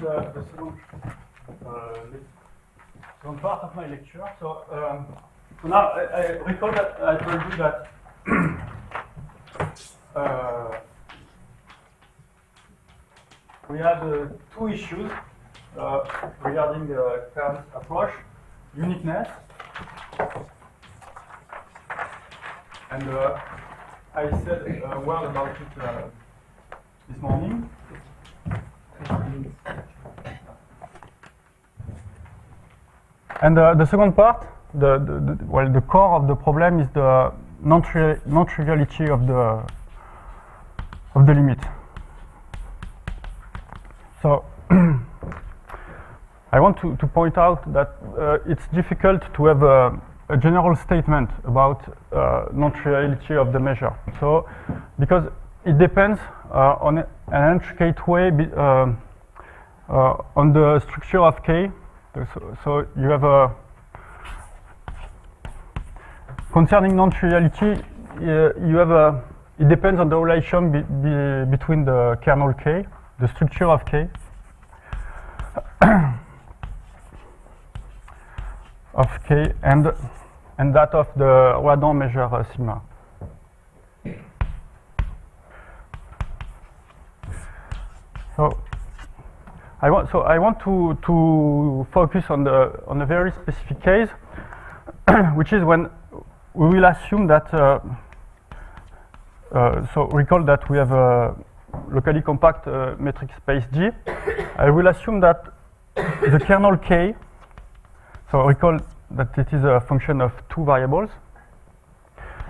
The second part of my lecture. So now I recall that I told you that we had two issues regarding Kahn's approach: uniqueness, and I said a word about it this morning. And the second part, the core of the problem is the non-triviality of the limit. So I want to point out that it's difficult to have a general statement about non-triviality of the measure. So because it depends on an intricate way on the structure of K. So you have a concerning non-triviality. You have a. It depends on the relation between the kernel K, the structure of K, and that of the Radon measure sigma. So I want to focus on a very specific case, which is when we will assume that. So recall that we have a locally compact metric space G. I will assume that the kernel K. So recall that it is a function of two variables.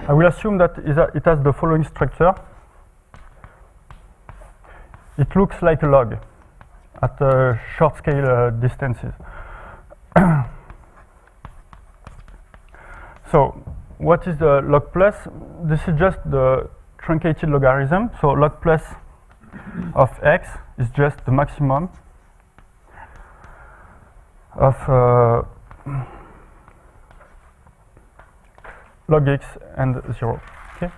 I will assume that it has the following structure. It looks like a log at short scale distances. So what is the log plus? This is just the truncated logarithm. So log plus of x is just the maximum of log x and 0. Okay.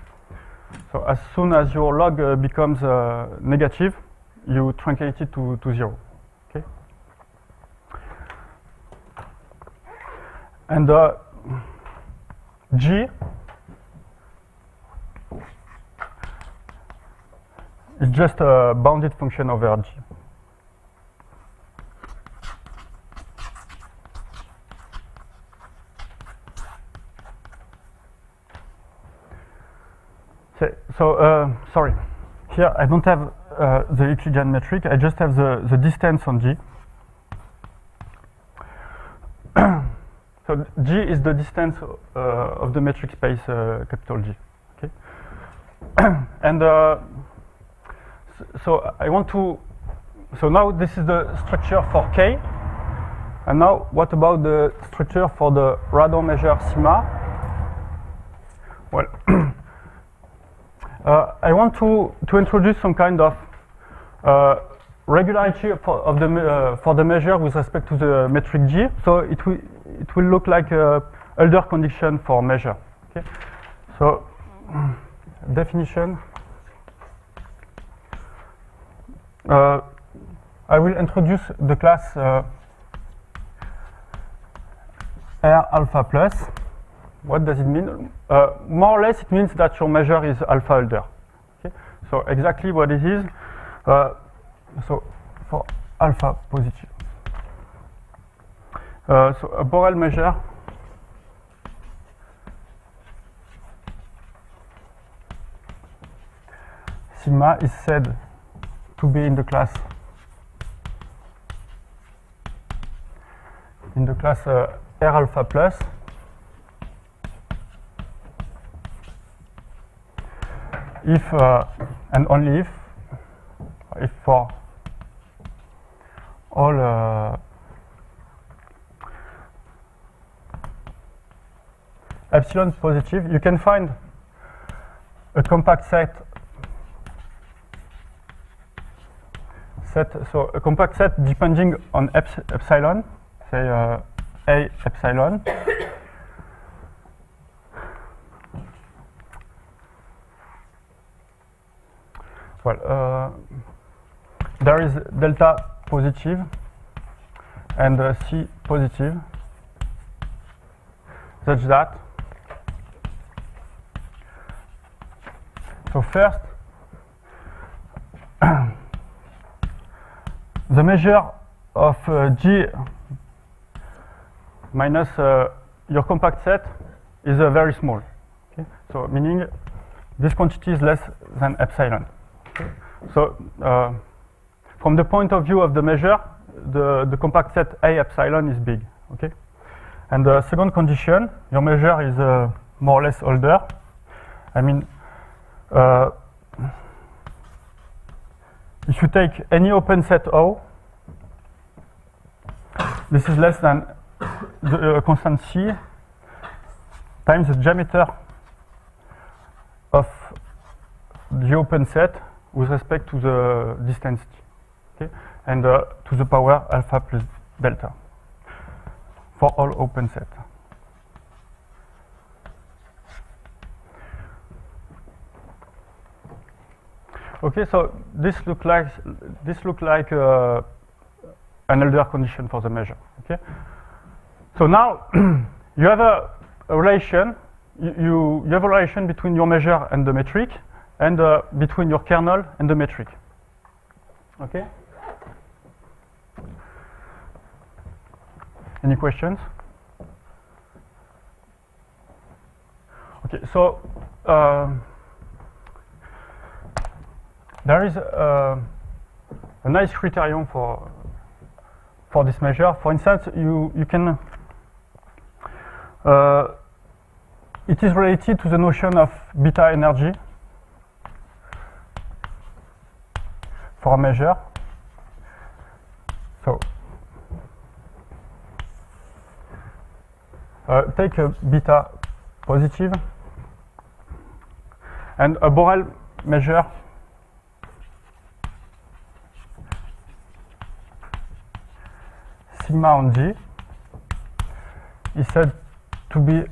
So as soon as your log becomes negative, you truncate it to 0. Okay. And G is just a bounded function over G. So sorry, here I don't have the Euclidean metric. I just have the distance on G. So G is the distance of the metric space capital G. Okay. And so I want to. So now this is the structure for K. And now what about the structure for the Radon measure sigma? Well. I want to introduce some kind of regularity for the measure with respect to the metric G. So it will look like a Hölder condition for measure. Okay. So definition. I will introduce the class R alpha plus. What does it mean? More or less, it means that your measure is alpha Hölder. Okay? So exactly what it is. So for alpha positive. So a Borel measure sigma is said to be in the class R alpha plus. If and only if for all epsilon positive, you can find a compact set. So a compact set depending on epsilon, say A epsilon. Well, there is delta positive and C positive, such that, so first, the measure of G minus your compact set is very small. Okay? So meaning this quantity is less than epsilon. Okay? So from the point of view of the measure, the compact set A epsilon is big. Okay? And the second condition, your measure is more or less older. I mean, if you take any open set O, this is less than the constant C times the diameter of the open set with respect to the distance T, okay? And to the power alpha plus delta for all open set. Okay, so this look like an elder condition for the measure. Okay, so now you have a relation. You have a relation between your measure and the metric, and between your kernel and the metric. Okay. Any questions? Okay, so there is a nice criterion for this measure. For instance, you can it is related to the notion of beta energy for a measure. So take a beta positive and a Borel measure sigma on G is said to be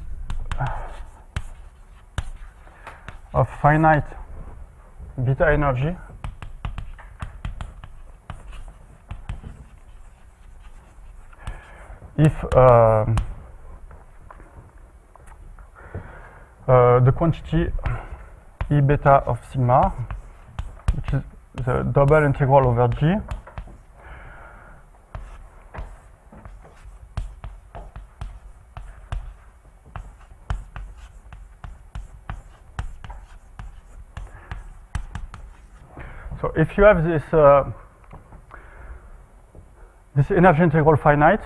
of finite beta energy if the quantity E beta of sigma, which is the double integral over G, so if you have this this energy integral finite,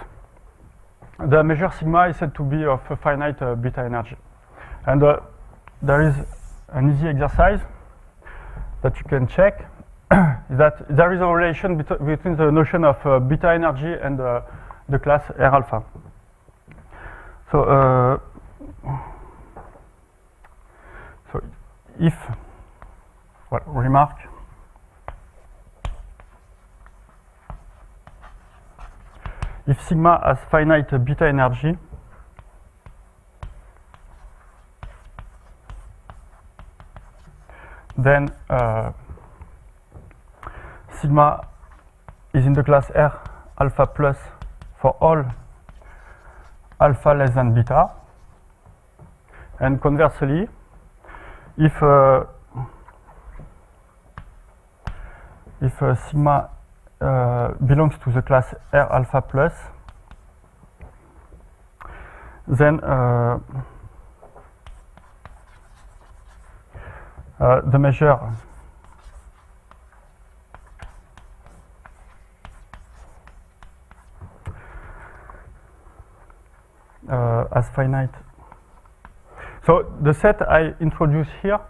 the measure sigma is said to be of a finite beta energy. And there is an easy exercise that you can check, that there is a relation between the notion of beta energy and the class R alpha. So, so if, well, remark, if sigma has finite beta energy, then sigma is in the class R alpha plus for all alpha less than beta. And conversely, if sigma belongs to the class R alpha plus, then the measure as finite. So the set I introduce here,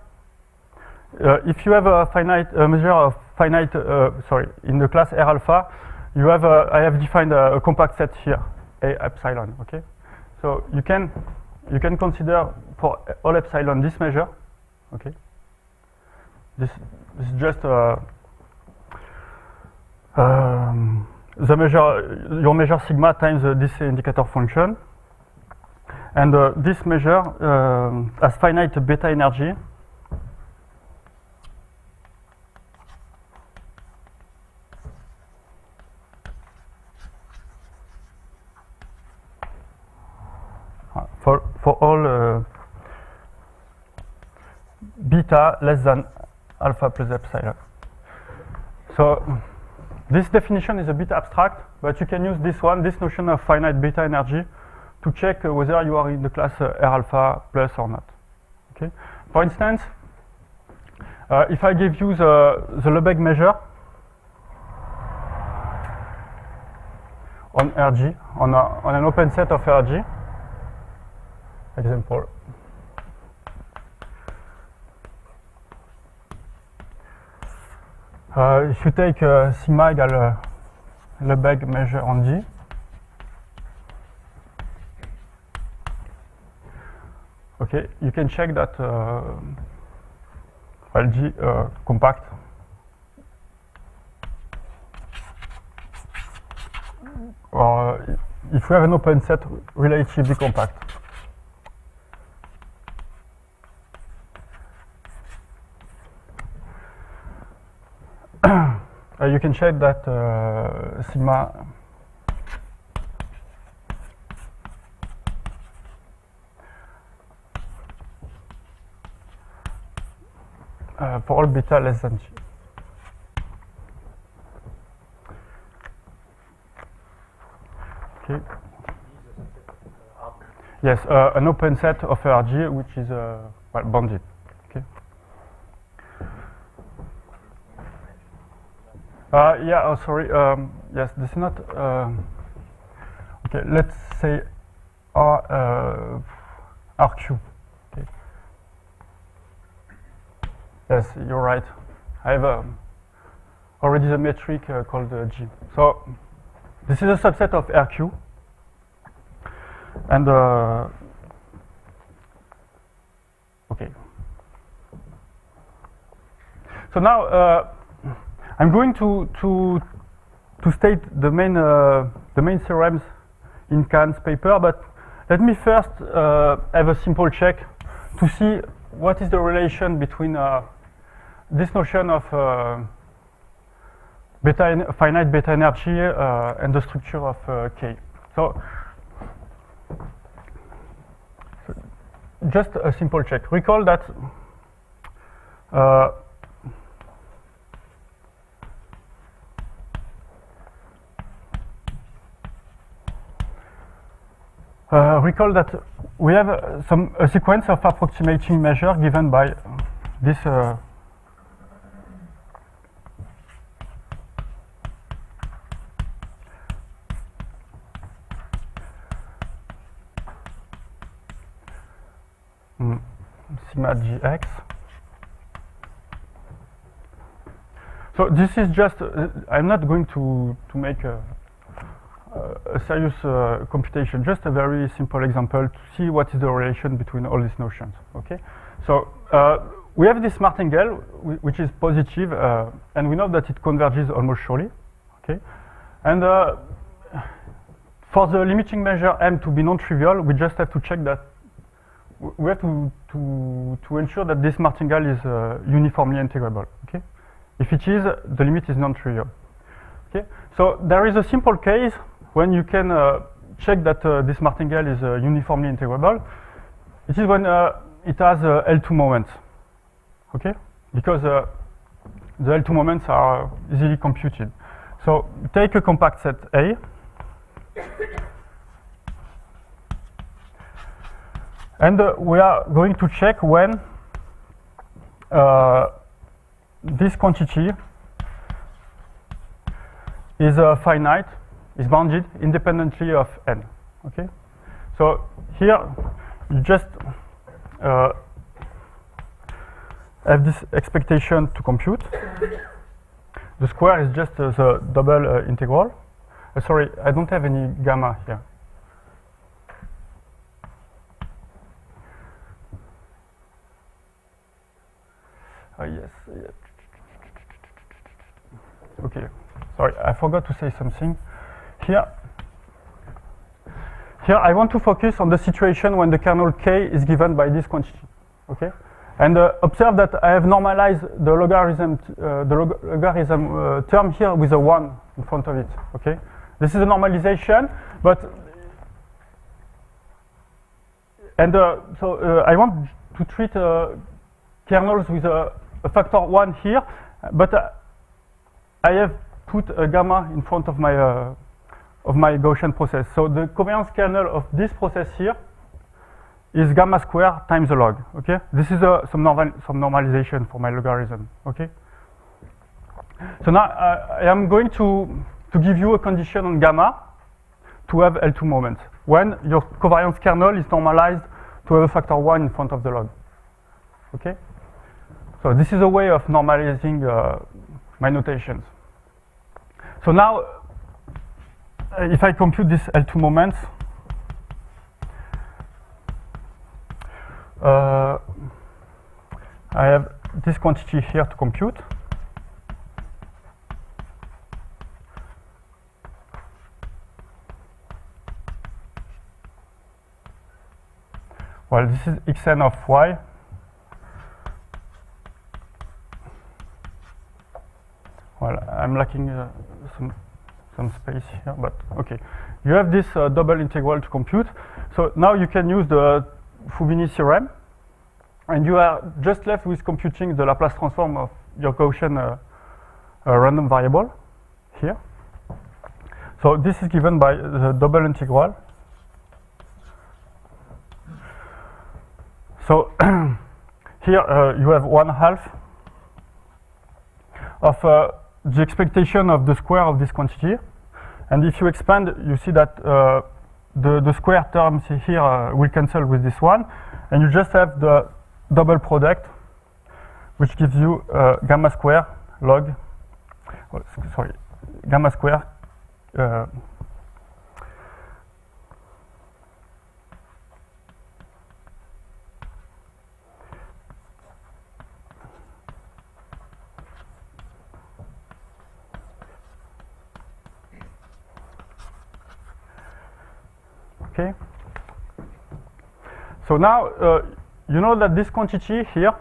if you have a finite measure of finite, in the class R alpha, you have I have defined a compact set here, A epsilon. Okay, so you can consider for all epsilon this measure. Okay. This is just the measure, your measure sigma times this indicator function, and this measure has finite beta energy, for all beta less than alpha plus epsilon. So this definition is a bit abstract, but you can use this one, this notion of finite beta energy, to check whether you are in the class R alpha plus or not. Okay. For instance, if I give you the Lebesgue measure on RG, on an open set of RG, example. If you take sigma equal Lebesgue measure on G, okay, you can check that well, G compact. Or if we have an open set relatively compact. You can check that sigma for all beta less than G. Okay. Yes, an open set of RG which is well, bounded. Okay. Yeah. Oh, sorry. Yes, this is not. Okay. Let's say RQ. Okay. Yes, you're right. I have already the metric called G. So this is a subset of RQ, and okay. So now I'm going to state the main theorems in Kahn's paper, but let me first have a simple check to see what is the relation between this notion of finite beta energy and the structure of K. So just a simple check. Recall that we have a sequence of approximating measure given by this sigma gx. So this is just I'm not going to make a serious computation, just a very simple example to see what is the relation between all these notions. Okay, so we have this martingale which is positive, and we know that it converges almost surely. Okay, and for the limiting measure m to be non-trivial, we just have to check that we have to ensure that this martingale is uniformly integrable. Okay, if it is, the limit is non-trivial. Okay, so there is a simple case when you can check that this martingale is uniformly integrable. It is when it has L2 moments. Okay, because the L2 moments are easily computed. So take a compact set A. And we are going to check when this quantity is finite, is bounded independently of n. Okay, so here you just have this expectation to compute. The square is just the double integral. Sorry, I don't have any gamma here. Yes. Okay. Sorry, I forgot to say something. Here I want to focus on the situation when the kernel K is given by this quantity. Okay, and observe that I have normalized the logarithm term here with a 1 in front of it. Okay, this is a normalization, but And I want to treat kernels with a factor 1 here, but I have put a gamma in front of my Gaussian process. So the covariance kernel of this process here is gamma square times the log. Okay, this is some normalization for my logarithm. Okay. So now I am going to give you a condition on gamma to have L2 moments when your covariance kernel is normalized to have a factor 1 in front of the log. Okay. So this is a way of normalizing my notations. So now, if I compute this L2 moments, I have this quantity here to compute. Well, this is xn of y. Well, I'm lacking some space here, but okay. You have this double integral to compute. So now you can use the Fubini theorem, and you are just left with computing the Laplace transform of your Gaussian random variable here. So this is given by the double integral. So here you have 1/2 of the expectation of the square of this quantity, and if you expand, you see that the square terms here will cancel with this one, and you just have the double product, which gives you gamma square log, gamma square okay. So now you know that this quantity here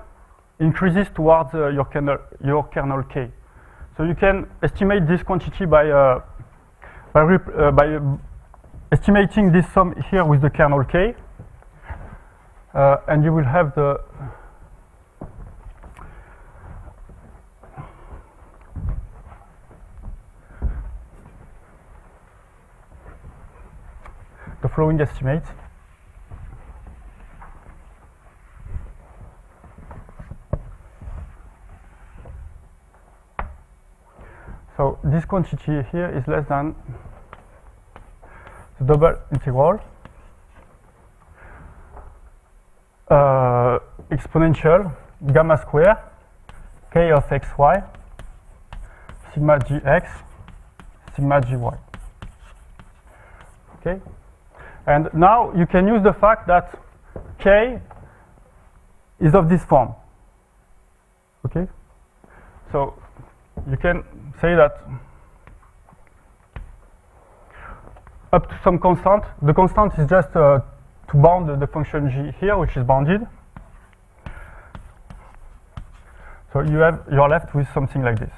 increases towards your kernel k. So you can estimate this quantity by estimating this sum here with the kernel k, and you will have the following estimate. So this quantity here is less than the double integral exponential gamma square k of xy sigma gx sigma gy. Okay. And now you can use the fact that k is of this form. Okay? So you can say that up to some constant, the constant is just to bound the function g here, which is bounded. So you're left with something like this.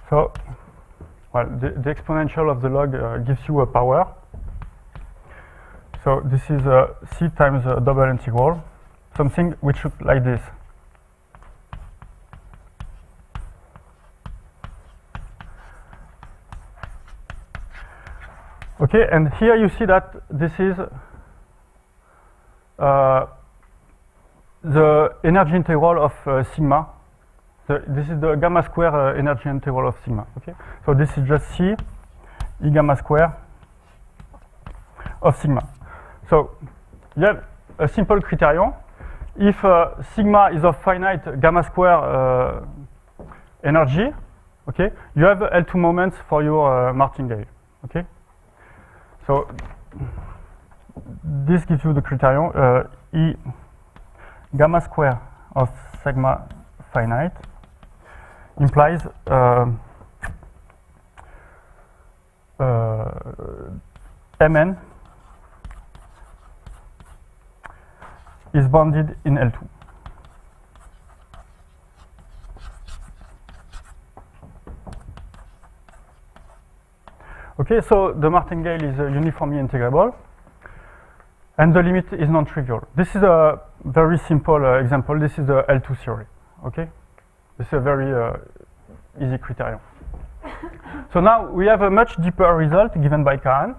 So, well, the exponential of the log gives you a power. So this is c times a double integral, something which looks like this. Okay, and here you see that this is the energy integral of sigma. This is the gamma square energy integral of sigma. Okay, so this is just c e gamma square of sigma. So you have a simple criterion. If sigma is of finite gamma square energy, okay, you have L2 moments for your martingale. Okay, so this gives you the criterion e gamma square of sigma finite implies Mn is bounded in L2. Okay, so the martingale is uniformly integrable, and the limit is non-trivial. This is a very simple example. This is the L2 theory. Okay, this is a very easy criterion. So now we have a much deeper result given by Kahn,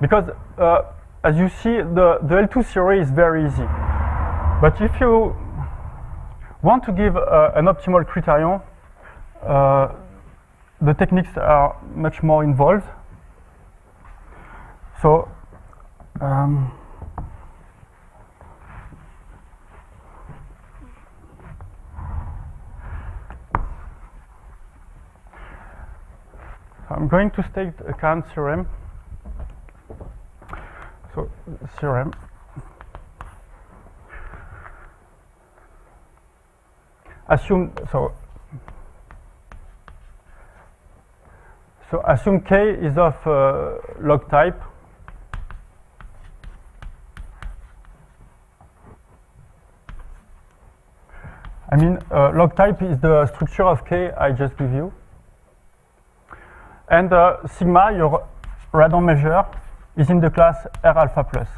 because as you see, the L2 theory is very easy. But if you want to give an optimal criterion, the techniques are much more involved. So I'm going to state a Kahn theorem. So theorem. Assume assume K is of log type. I mean, log type is the structure of K I just give you. And sigma, your random measure, is in the class R alpha plus.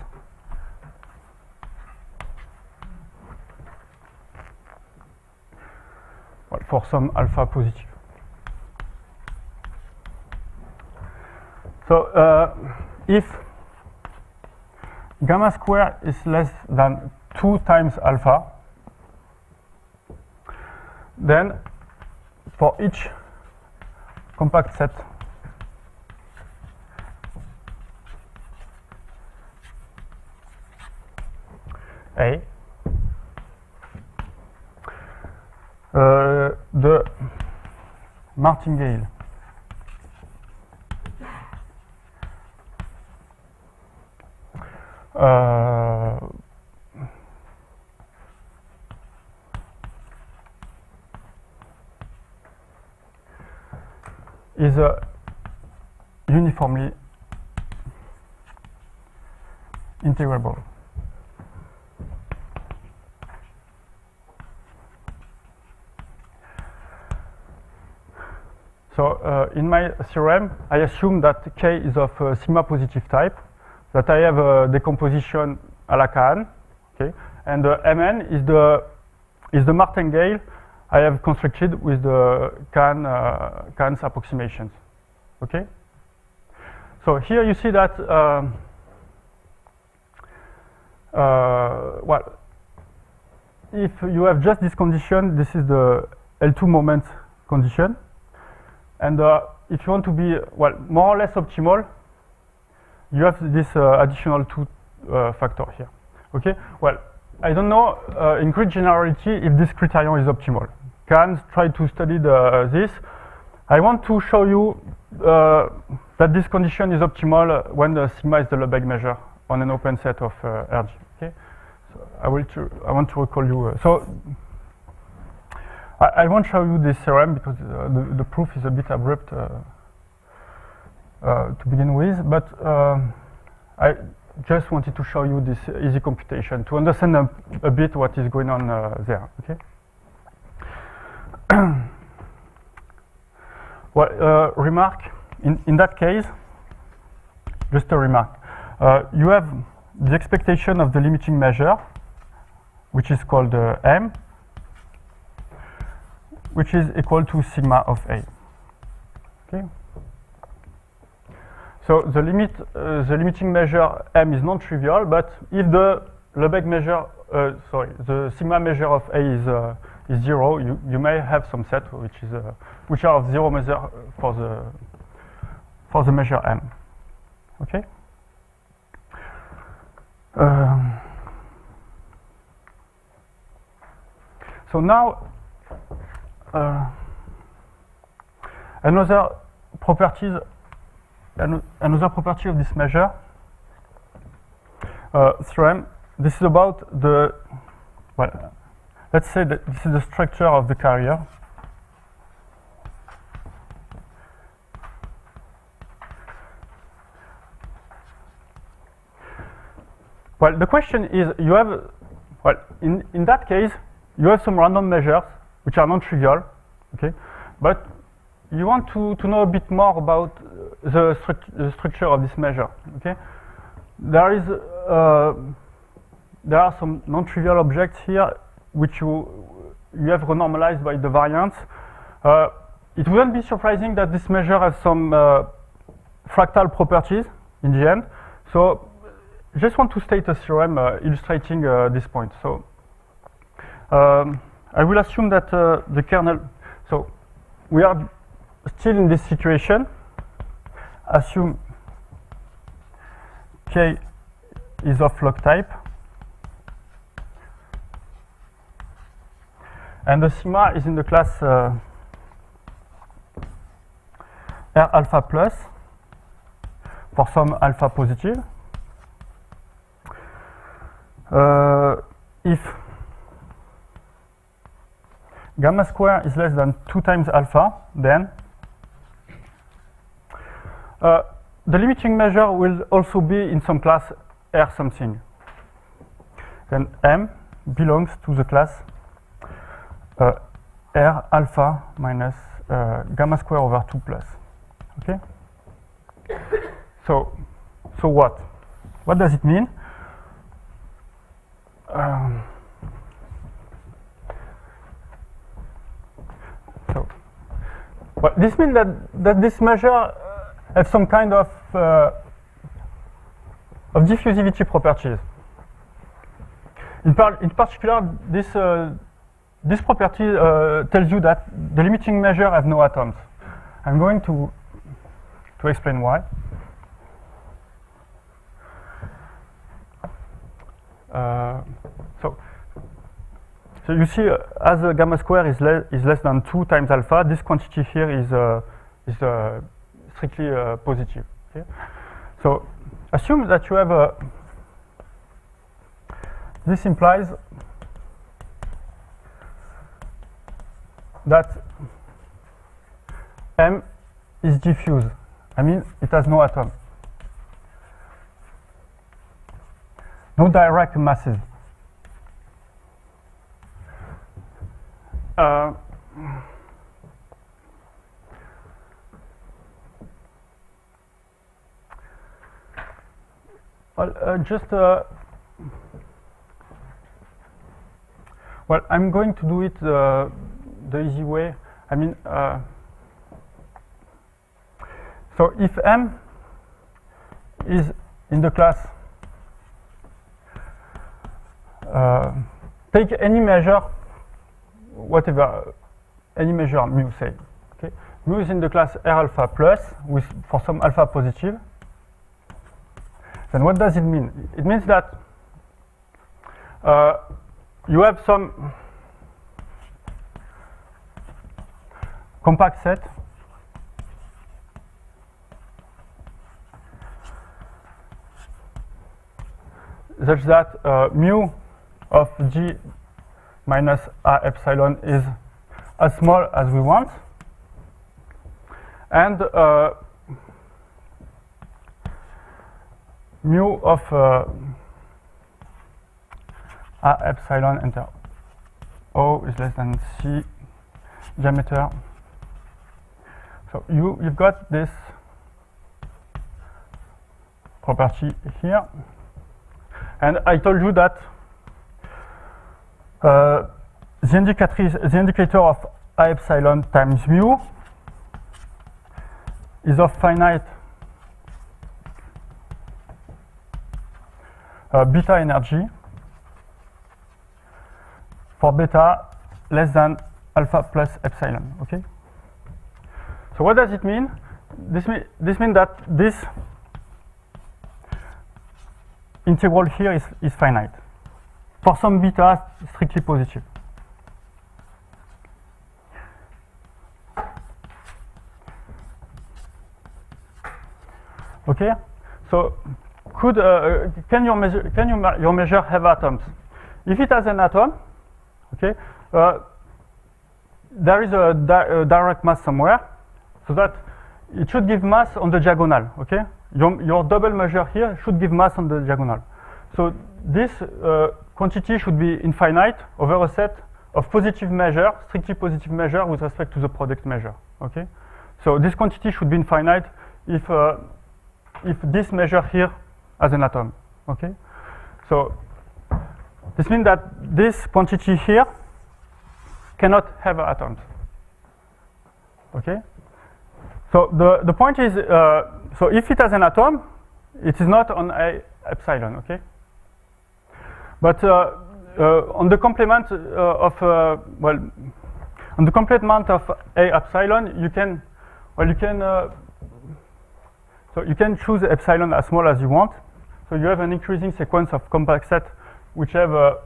Well, for some alpha positive. So if gamma square is less than 2 times alpha, then for each compact set A, the martingale is uniformly integrable. So in my theorem, I assume that K is of sigma positive type, that I have a decomposition à la Kahn, okay, and Mn is the martingale I have constructed with the Kahn's approximations. Okay. So here you see that well, if you have just this condition, this is the L2 moment condition. And if you want to be, well, more or less optimal, you have this additional 2 factor here. Okay. Well, I don't know in great generality if this criterion is optimal. Kahn tried to study this. I want to show you that this condition is optimal when the sigma is the Lebesgue measure on an open set of RG. Okay. So I want to recall you. So I won't show you this theorem because the proof is a bit abrupt to begin with, but I just wanted to show you this easy computation to understand a bit what is going on there. Okay. Well, remark in that case, just a remark. You have the expectation of the limiting measure, which is called M, which is equal to sigma of A. Okay. So the limiting measure M is non-trivial, but if the Lebesgue measure, the sigma measure of A is 0, you may have some set which are of 0 measure for the measure M. Okay. So now another property of this measure theorem. This is about the, well, let's say that this is the structure of the carrier. Well, the question is, you have, well, in that case, you have some random measures which are non-trivial, okay, but you want to know a bit more about the structure of this measure. Okay, there are some non-trivial objects here which you have renormalized by the variance. It wouldn't be surprising that this measure has some fractal properties in the end. So just want to state a theorem illustrating this point. So I will assume that the kernel, so we are still in this situation. Assume K is of log type. And the sigma is in the class R alpha plus for some alpha positive. If gamma square is less than 2 times alpha, then the limiting measure will also be in some class R something. Then M belongs to the class R alpha minus gamma square over 2 plus. Okay? So what? What does it mean? Well, this means that this measure has some kind of diffusivity properties. In particular, this property tells you that the limiting measure has no atoms. I'm going to explain why. So you see, as the gamma square is less than 2 times alpha, this quantity here is strictly positive. Okay? So assume that you have this implies that M is diffuse. I mean, it has no atom, no direct masses. Well, I'm going to do it the easy way. I mean, so if M is in the class, take any measure, whatever, any measure mu, say. Okay, mu is in the class R alpha plus with for some alpha positive. Then what does it mean? It means that you have some compact set such that mu of G minus A epsilon is as small as we want, and mu of A epsilon enter O is less than C diameter. So you've got this property here, and I told you that the indicator of A epsilon times mu is of finite beta energy for beta less than alpha plus epsilon. Okay. So what does it mean? This means that this integral here is finite for some beta strictly positive. Okay. So can your measure have atoms? If it has an atom, okay, there is a direct mass somewhere, so that it should give mass on the diagonal. Okay, your double measure here should give mass on the diagonal. So this quantity should be infinite over a set of positive measure, strictly positive measure with respect to the product measure. Okay, So this quantity should be infinite if this measure here has an atom. Okay. So this means that this quantity here cannot have atoms. Okay. So the point is, so if it has an atom, it is not on A epsilon. Okay. But on the complement of on the complement of A epsilon, you can so you can choose epsilon as small as you want. So you have an increasing sequence of compact set which have a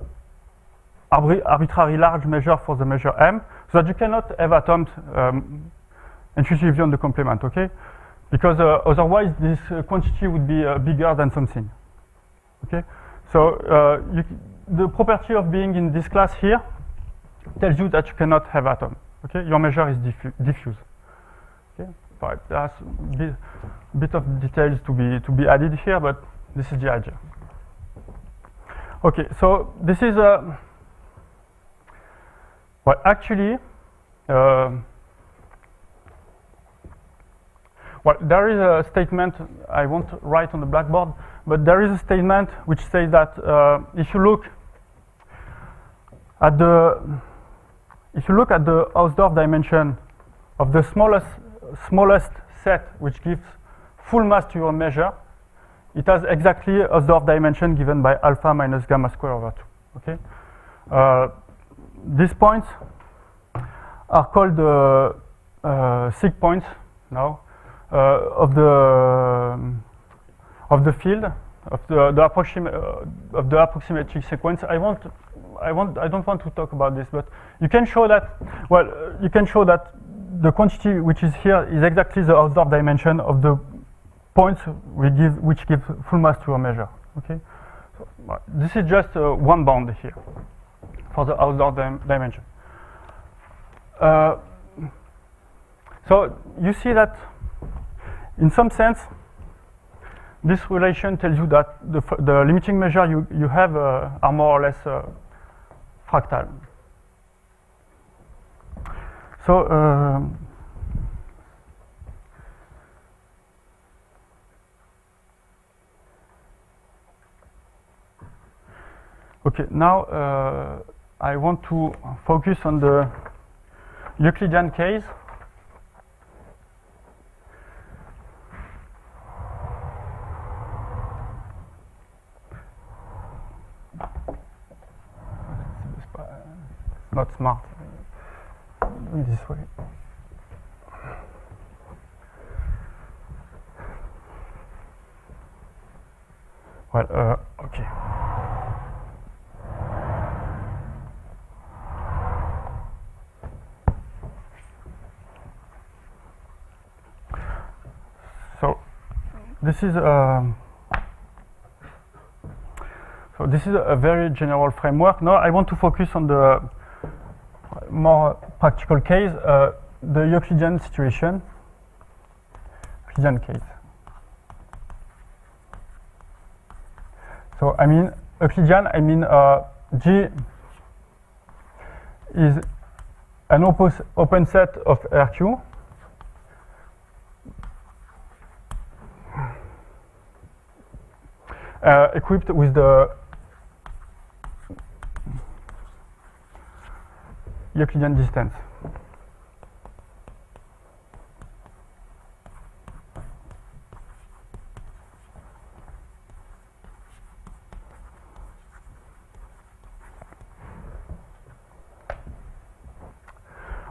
arbitrarily large measure for the measure m, so that you cannot have atoms intuitively on the complement, okay? Because otherwise this quantity would be bigger than something, okay? So the property of being in this class here tells you that you cannot have atom, okay? Your measure is diffuse, okay? Right, there's a bit of details to be added here, but this is the idea. Okay, so this is well, actually, well, there is a statement I won't write on the blackboard, but there is a statement which says that if you look at the Hausdorff dimension of the smallest set which gives full mass to your measure, it has exactly a Hausdorff dimension given by alpha minus gamma square over 2. Okay, these points are called sig points now of the field of the approximative sequence. I don't want to talk about this, but you can show that. Well, you can show that the quantity which is here is exactly the Hausdorff dimension of the points which give full mass to a measure. Okay, so, this is just one bound here for the Hausdorff dimension. So you see that in some sense this relation tells you that the limiting measure you have are more or less fractal. So okay, now I want to focus on the Euclidean case. Not smart. Do it this way. Well, okay. So this is a very general framework. Now I want to focus on the more practical case, the Euclidean situation, Euclidean case. So I mean Euclidean, I mean G is an open set of RQ equipped with the Euclidean distance.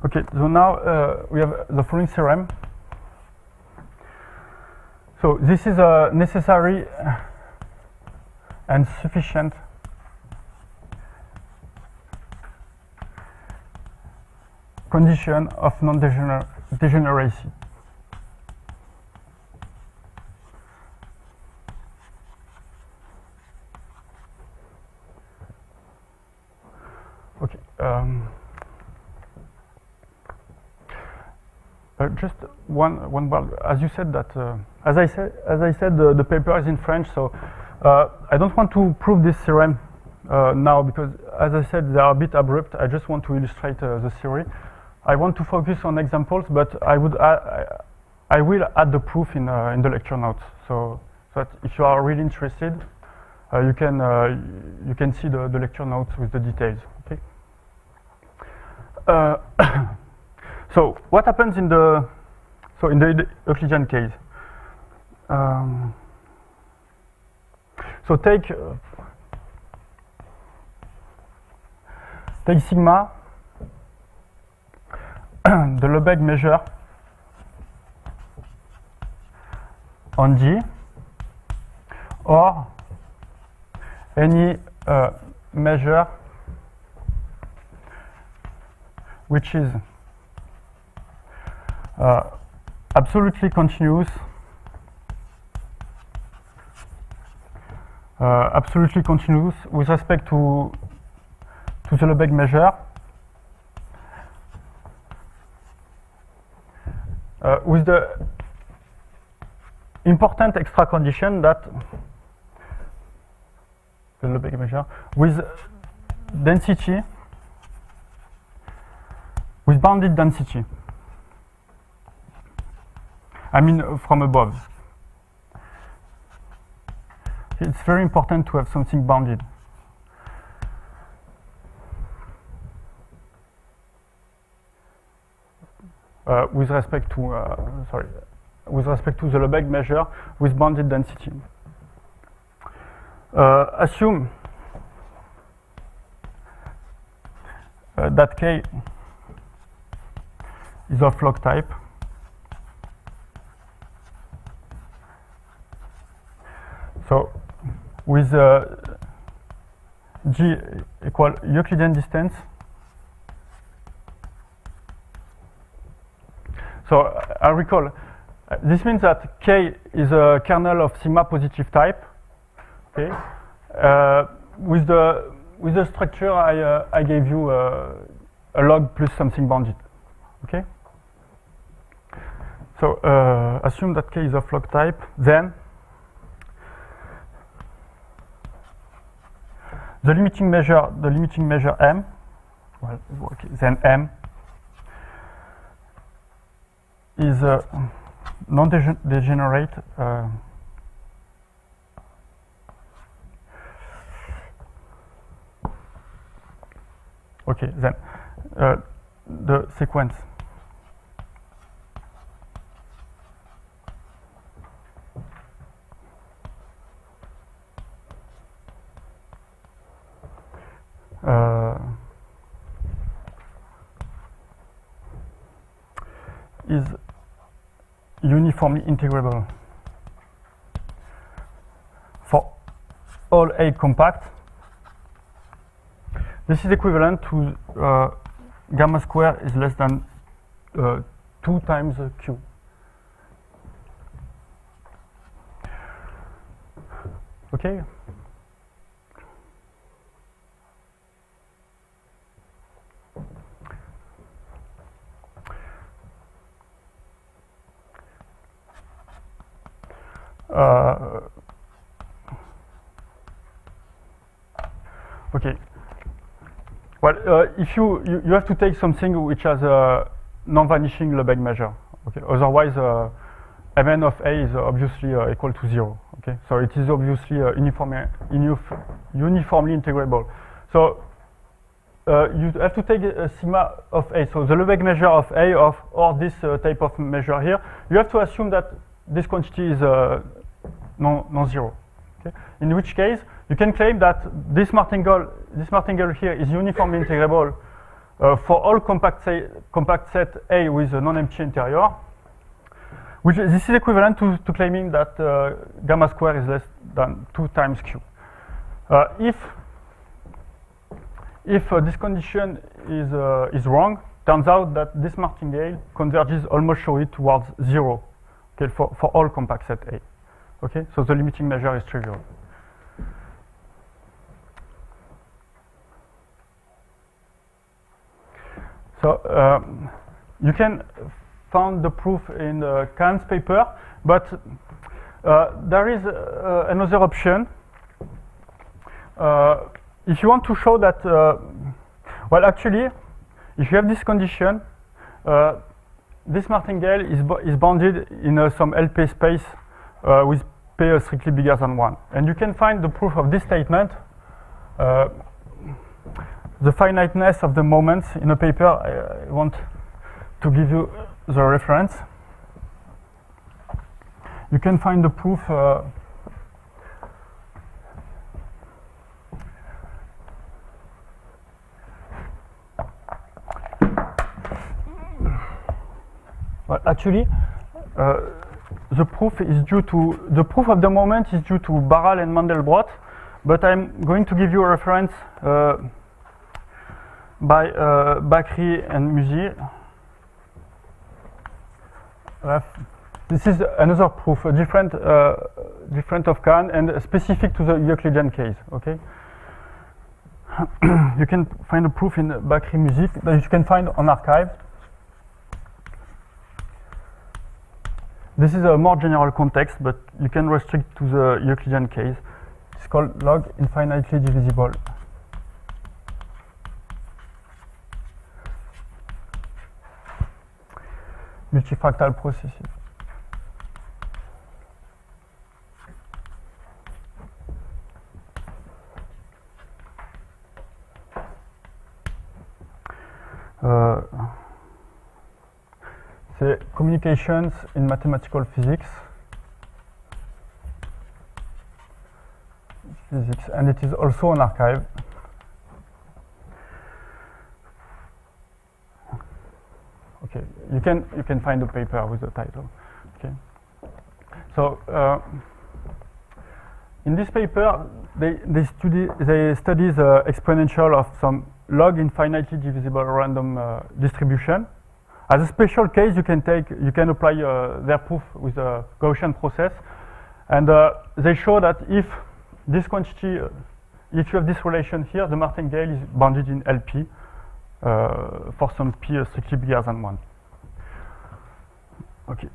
Okay, so now we have the following theorem. So this is a necessary and sufficient condition of non-degeneracy. Okay. Just one word. As you said that, as I said, the paper is in French, so I don't want to prove this theorem now because, as I said, they are a bit abrupt. I just want to illustrate the theory. I want to focus on examples, but I will add the proof in the lecture notes. So that if you are really interested, you can see the lecture notes with the details. Okay. So what happens in the Euclidean case? So take sigma, the Lebesgue measure on G, or any measure which is absolutely continuous, with respect to the Lebesgue measure, with the important extra condition that the Lebesgue measure with density, with bounded density. I mean from above. It's very important to have something bounded. With respect to the Lebesgue measure with bounded density. Assume that K is of log type. So with G equal Euclidean distance. So I recall, this means that K is a kernel of sigma positive type. Okay, with the structure I gave you a log plus something bounded. Okay. So assume that K is of log type, then the limiting measure M. Well, okay, then M is a non-degenerate okay, then the sequence is uniformly integrable for all A compact. This is equivalent to gamma square is less than 2 times Q. Okay. Okay. Well, if you have to take something which has a non-vanishing Lebesgue measure. Okay. Otherwise, Mn of A is obviously equal to 0. Okay. So it is obviously uniformly integrable. So you have to take a sigma of A. So the Lebesgue measure of A or this type of measure here. You have to assume that this quantity is non-zero. Okay? In which case, you can claim that this martingale here is uniformly integrable for all compact set A with a non-empty interior. Which this is equivalent to claiming that gamma square is less than 2 times Q. If this condition is wrong, turns out that this martingale converges almost surely towards 0. Okay, for all compact set A. Okay, so the limiting measure is trivial. So you can find the proof in Kahn's paper, but there is another option. If you want to show that, well, actually, if you have this condition, this martingale is bounded in some LP space with P strictly bigger than 1. And you can find the proof of this statement, the finiteness of the moments, in a paper. I want to give you the reference. You can find the proof well, actually, the proof of the moment is due to Barral and Mandelbrot, but I'm going to give you a reference by Bakri and Musi. This is another proof, different of Kahn and specific to the Euclidean case. Okay. You can find a proof in Bakri Musi that you can find on arXiv. This is a more general context, but you can restrict to the Euclidean case. It's called log infinitely divisible. Multifractal processes. The communications in mathematical physics, and it is also on arXiv. Okay, you can find the paper with the title. Okay, so in this paper they study the exponential of some log infinitely divisible random distribution. As a special case, you can apply their proof with a Gaussian process, and they show that if this quantity, if you have this relation here, the martingale is bounded in LP for some P strictly bigger than 1. Okay.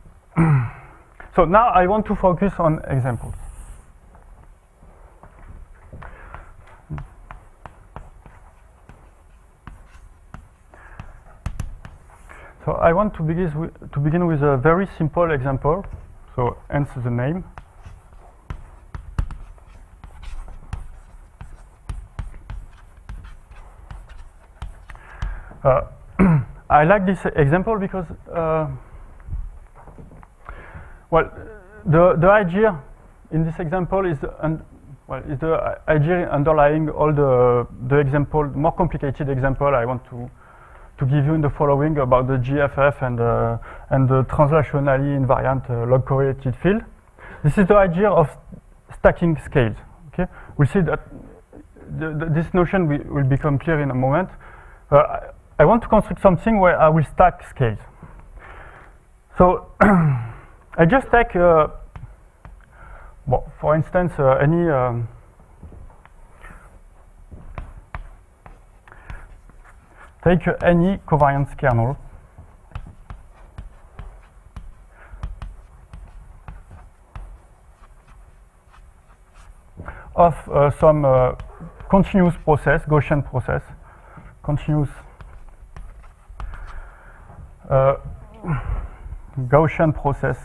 So now I want to focus on examples. So I want to begin with a very simple example, so hence the name. I like this example because, well, the idea in this example is the idea underlying all the example, more complicated example I want to give you in the following about the GFF and the translationally invariant log correlated field. This is the idea of stacking scales. Okay, we'll see that this notion will become clear in a moment. I want to construct something where I will stack scales. So I just take, well, for instance, any take any covariance kernel of some continuous process, Gaussian process, continuous Gaussian process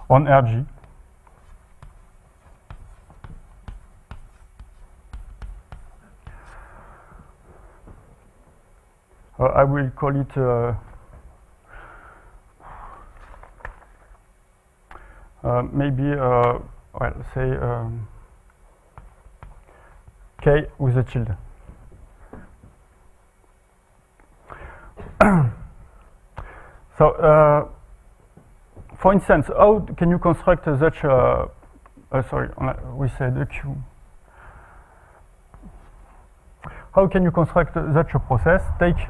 on RG. I will call it maybe well, say K with a tilde. So, for instance, how can you construct such sorry, we said a Q. How can you construct such a process? Take,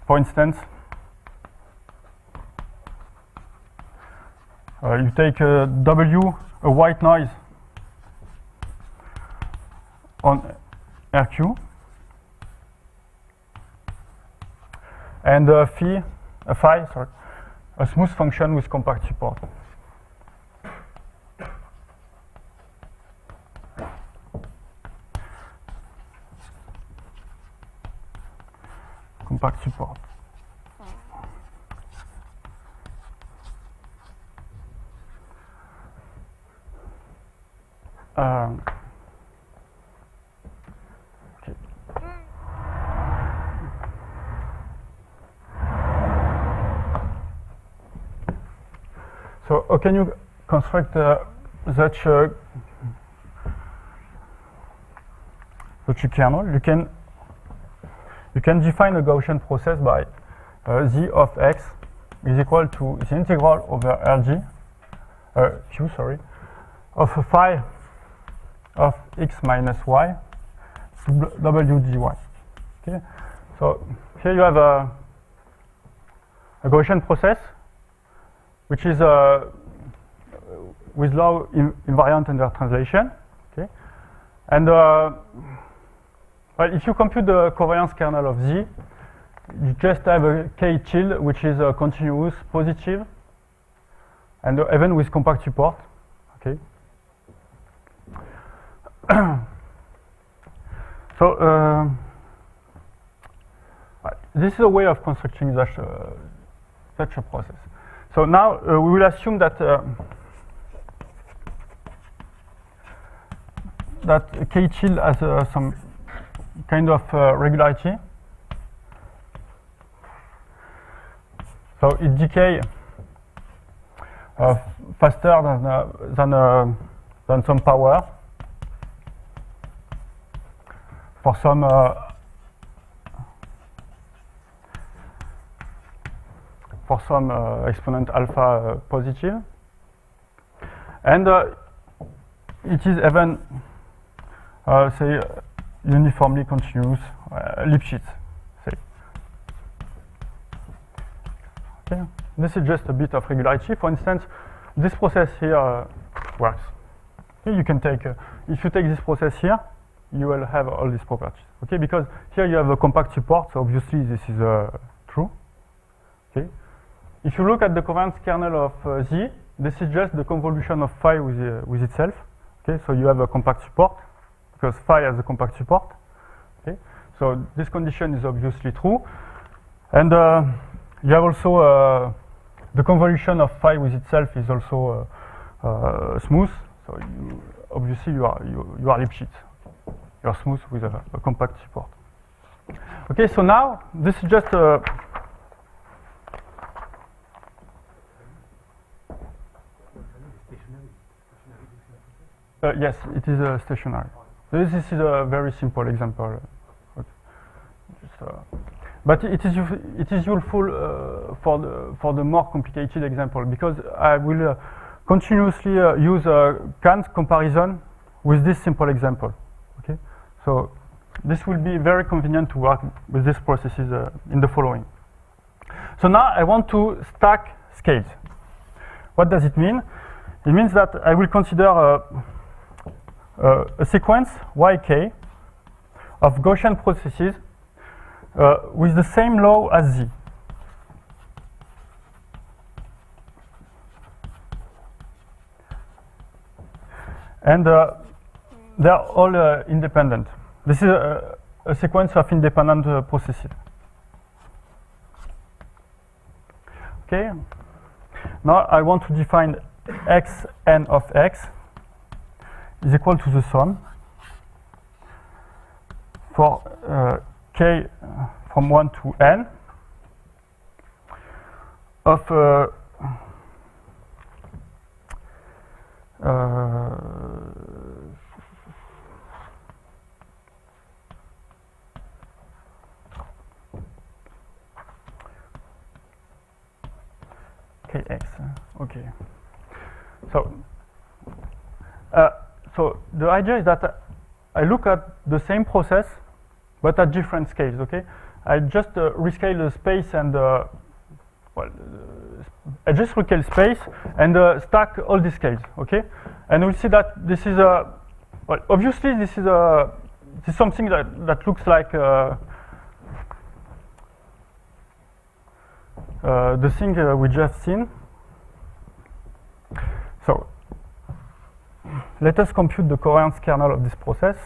for instance, you take W, a white noise on RQ, and phi, sorry, a smooth function with compact support. compact support. Okay. So how can you construct such a kernel? You can define a Gaussian process by z of x is equal to the integral over Rg, q, sorry, of phi of x minus y to w dy. Okay, so here you have a Gaussian process which is with low invariant under translation. Okay, and well, if you compute the covariance kernel of z, you just have a k tilde which is a continuous positive, and even with compact support. Okay. So this is a way of constructing such a process. So now we will assume that that k tilde has some kind of regularity. So it decays faster than some power for some exponent alpha positive, and it is even say uniformly continuous Lipschitz. Say. Okay, this is just a bit of regularity. For instance, this process here works. Okay, you can take if you take this process here, you will have all these properties. Okay, because here you have a compact support, so obviously this is true. Okay, if you look at the covariance kernel of Z, this is just the convolution of phi with itself. Okay, so you have a compact support because phi has a compact support. Okay, so this condition is obviously true, and you have also the convolution of phi with itself is also smooth. So obviously you are Lipschitz. You are smooth with a compact support. Okay, so now this is just yes, it is stationary. This is a very simple example. But it is useful for the more complicated example, because I will continuously use Kant's comparison with this simple example. Okay, so this will be very convenient to work with these processes in the following. So now I want to stack scales. What does it mean? It means that I will consider a sequence yk of Gaussian processes with the same law as z. And they are all independent. This is a sequence of independent processes. Okay. Now I want to define xn of x is equal to the sum for k from 1 to n of kx. Okay. So the idea is that I look at the same process but at different scales. Okay, I just rescale the space and I just rescale space and stack all the scales. Okay, and we see that this is a obviously this is something that looks like the thing we just seen. So let us compute the covariance kernel of this process.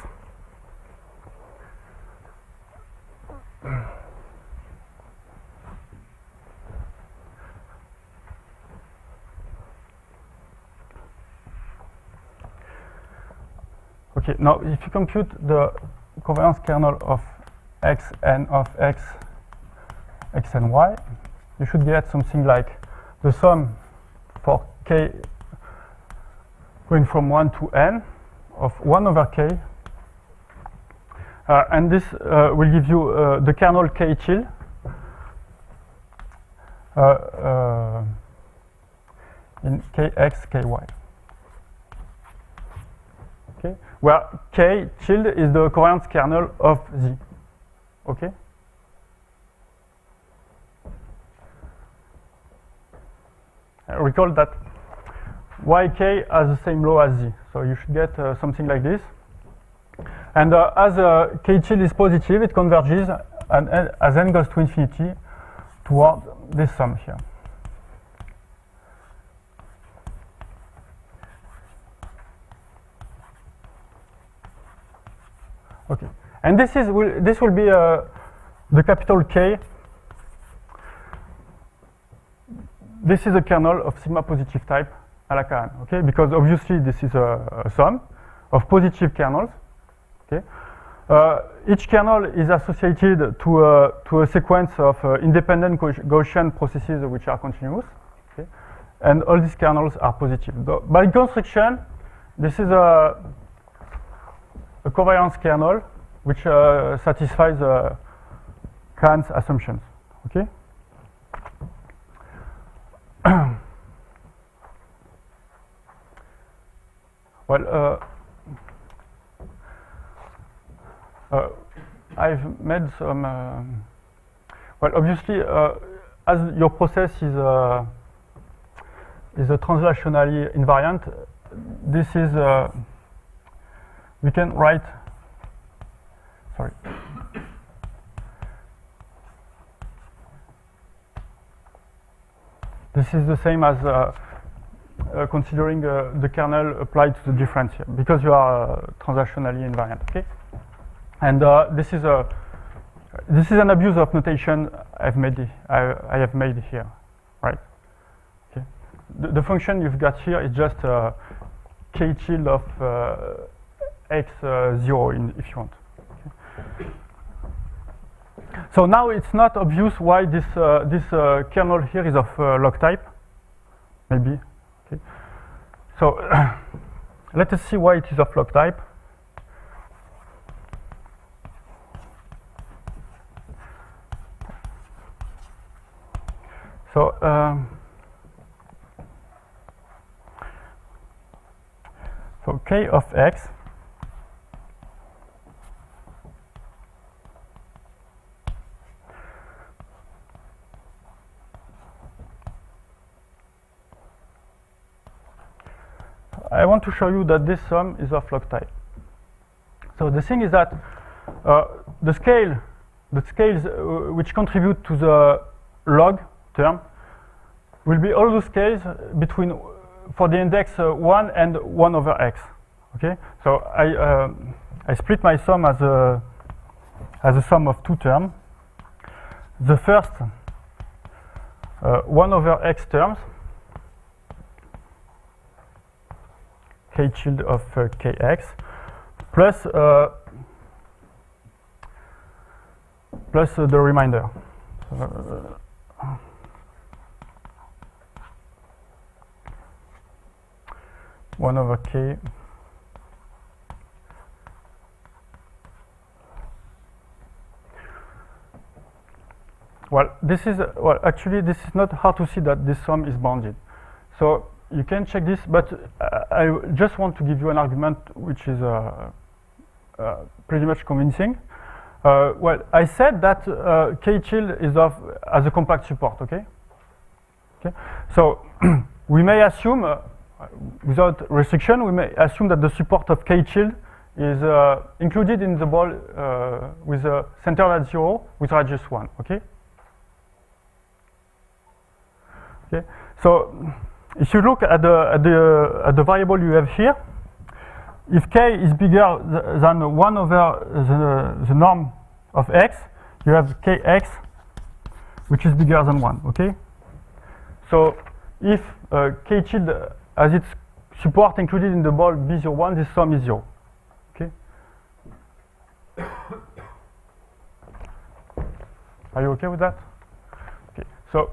Okay, now if you compute the covariance kernel of x and of x and y, you should get something like the sum for k going from 1 to n of 1 over k. And this will give you the kernel k tilde in kx, ky. Okay, where k tilde is the covariance kernel of z. Okay. Recall that yk has the same law as z, so you should get something like this. And as k tilde is positive, it converges, and as n goes to infinity, toward this sum here. Okay, and this will be the capital K. This is a kernel of sigma positive type à la Khan, okay? Because obviously this is a sum of positive kernels. Okay, each kernel is associated to a sequence of independent Gaussian processes which are continuous. Okay, and all these kernels are positive. By construction, this is a covariance kernel which satisfies Kahn's assumptions. Okay. Well, I've made some. Well, obviously, as your process is a translationally invariant, this is we can write. Sorry. This is the same as considering the kernel applied to the difference here, because you are translationally invariant. Okay. And this is an abuse of notation I have made here, right? Okay. The function you've got here is just k tilde of x0 if you want. Okay. So now it's not obvious why this kernel here is of log type. Maybe. Okay. So let us see why it is of log type. So so k of x I want to show you that this sum is of log type. So the thing is that the scales which contribute to the log term will be all the scales between for the index 1 and 1 over x. Okay, so I split my sum as a sum of two terms. The first 1 over x terms, k tilde of kx, plus the remainder. 1 over k actually this is not hard to see that this sum is bounded, so you can check this, but I just want to give you an argument which is pretty much convincing. Well, I said that k tilde is as a compact support. Okay, so we may assume without restriction, we may assume that the support of k tilde is included in the ball with a centered at 0 with radius 1. Okay. Okay. So if you look at the variable you have here, if k is bigger than 1 over the norm of x, you have kx, which is bigger than 1. Okay. So if k tilde as its support included in the ball b01, this sum is 0. Are you okay with that? Okay. So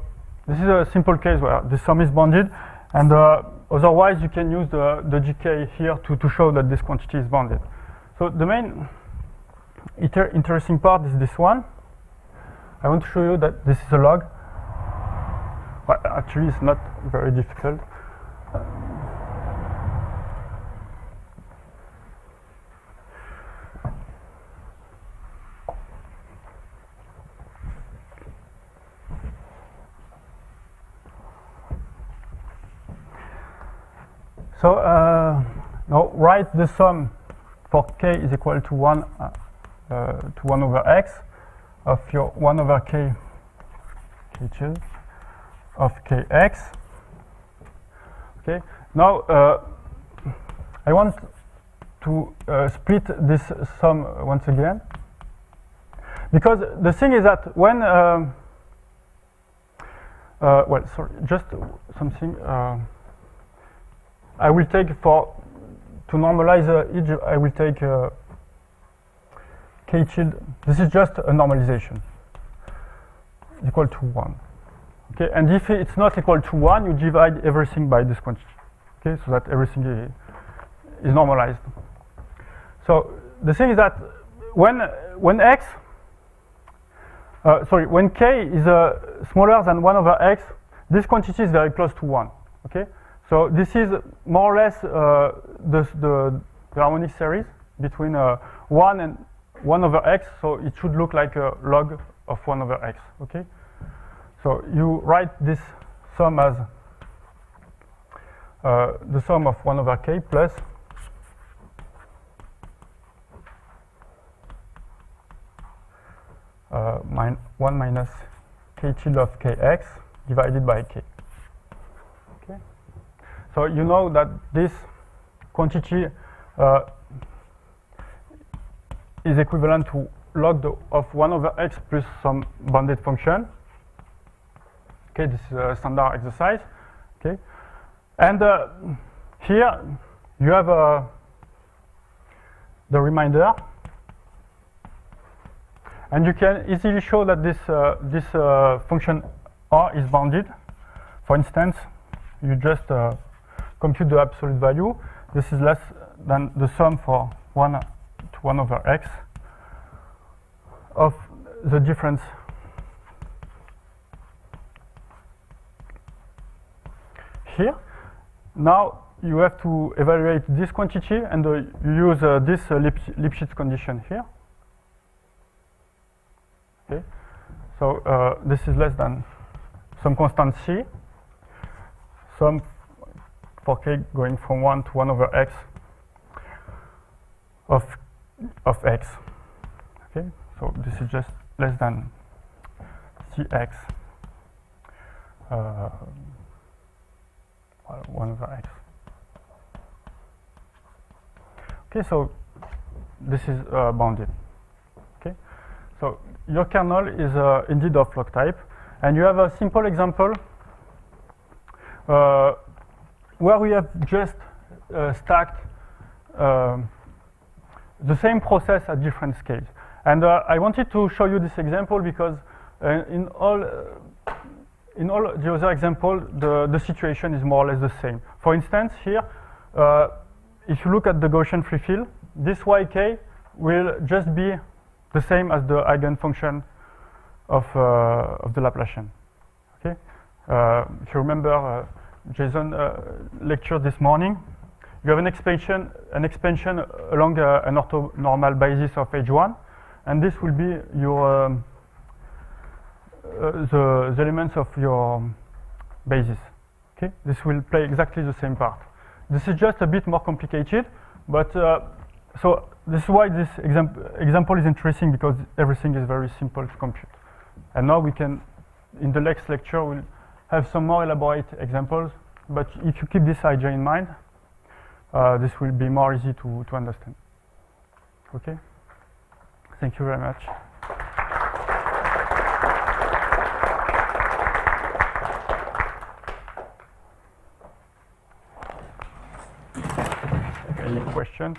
this is a simple case where the sum is bounded, and otherwise you can use the GK here to show that this quantity is bounded. So the main interesting part is this one. I want to show you that this is a log. Well, actually, it's not very difficult. So now write the sum for k is equal to 1 over x of your 1 over k of kx. Okay. Now I want to split this sum once again, because the thing is that when well, sorry, just something. I will take to normalize each, I will take k tilde. This is just a normalization equal to 1. Okay, and if it's not equal to 1, you divide everything by this quantity. Okay, so that everything is normalized. So the thing is that when k is smaller than 1 over x, this quantity is very close to 1. Okay. So this is more or less the harmonic series between 1 and 1 over x, so it should look like a log of 1 over x, okay? So you write this sum as the sum of 1 over k plus 1 minus k tilde of kx divided by k. So you know that this quantity is equivalent to log of 1 over x plus some bounded function. Okay, this is a standard exercise. Okay, and here you have the remainder, and you can easily show that this function r is bounded. For instance, you just compute the absolute value. This is less than the sum for 1 to 1 over x of the difference here. Now you have to evaluate this quantity, and you use this Lipschitz condition here. Okay, so this is less than some constant c, sum for k going from 1 to 1 over x of x. Okay, so this is just less than cx 1 over x. Okay, so this is bounded. Okay, so your kernel is indeed of log type, and you have a simple example where we have just stacked the same process at different scales. And I wanted to show you this example because in all the other examples, the situation is more or less the same. For instance, here, if you look at the Gaussian free field, this yk will just be the same as the eigenfunction of the Laplacian. Okay, if you remember Jason lecture this morning, you have an expansion along an orthonormal basis of H1, and this will be your the elements of your basis. Okay, this will play exactly the same part. This is just a bit more complicated, but so this is why this example is interesting, because everything is very simple to compute. And now we can, in the next lecture, we'll have some more elaborate examples, but if you keep this idea in mind, this will be more easy to understand. Okay? Thank you very much. Any questions?